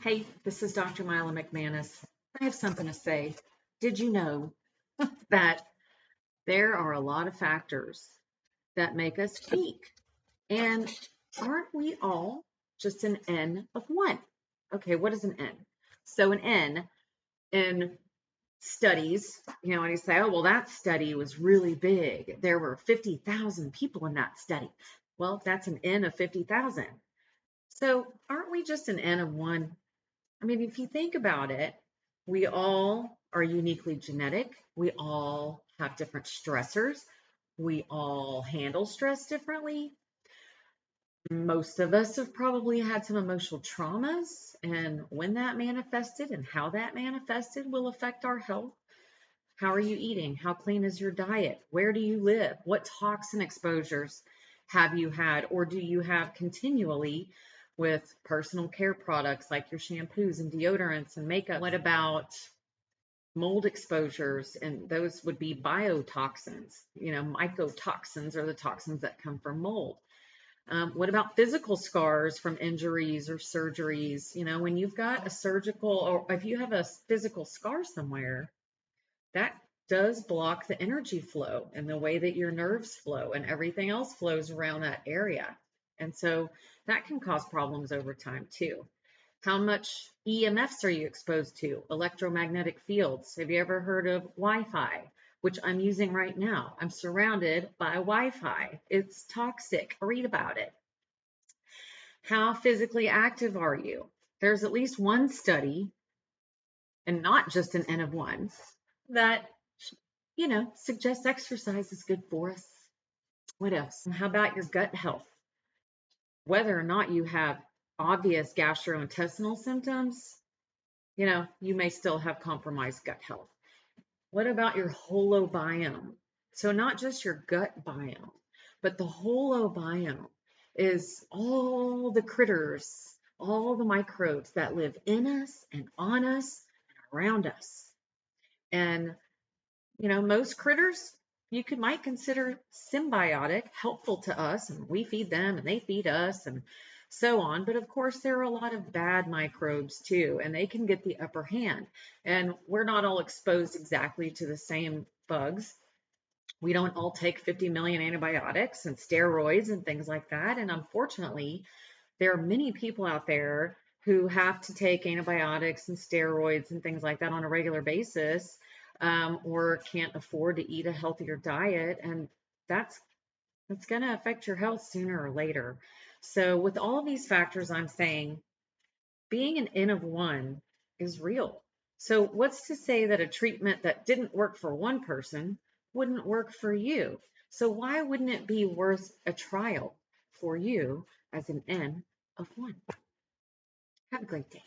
Hey, this is Dr. Mila McManus. I have something to say. Did you know that there are a lot of factors that make us peak? And aren't we all just an N of one? Okay, what is an N? So an N in studies, when you say, oh, well, that study was really big. There were 50,000 people in that study. Well, that's an N of 50,000. So aren't we just an N of one? I mean, if you think about it, we all are uniquely genetic. We all have different stressors. We all handle stress differently. Most of us have probably had some emotional traumas, and when that manifested and how that manifested will affect our health. How are you eating? How clean is your diet? Where do you live? What toxin exposures have you had, or do you have continually with personal care products like your shampoos and deodorants and makeup? What about mold exposures? And those would be biotoxins. Mycotoxins are the toxins that come from mold. What about physical scars from injuries or surgeries? When you've got a surgical, or if you have a physical scar somewhere, that does block the energy flow and the way that your nerves flow, and everything else flows around that area. And so that can cause problems over time too. How much EMFs are you exposed to? Electromagnetic fields. Have you ever heard of Wi-Fi, which I'm using right now? I'm surrounded by Wi-Fi. It's toxic. Read about it. How physically active are you? There's at least one study, and not just an N of one, that suggests exercise is good for us. What else? How about your gut health? Whether or not you have obvious gastrointestinal symptoms, you may still have compromised gut health. What about your holobiome? So not just your gut biome, but the holobiome is all the critters, all the microbes that live in us and on us and around us. And most critters you might consider symbiotic, helpful to us, and we feed them and they feed us and so on. But of course, there are a lot of bad microbes too, and they can get the upper hand. And we're not all exposed exactly to the same bugs. We don't all take 50 million antibiotics and steroids and things like that. And unfortunately, there are many people out there who have to take antibiotics and steroids and things like that on a regular basis, or can't afford to eat a healthier diet, and that's going to affect your health sooner or later. So with all of these factors, I'm saying being an N of one is real. So what's to say that a treatment that didn't work for one person wouldn't work for you? So why wouldn't it be worth a trial for you as an N of one? Have a great day.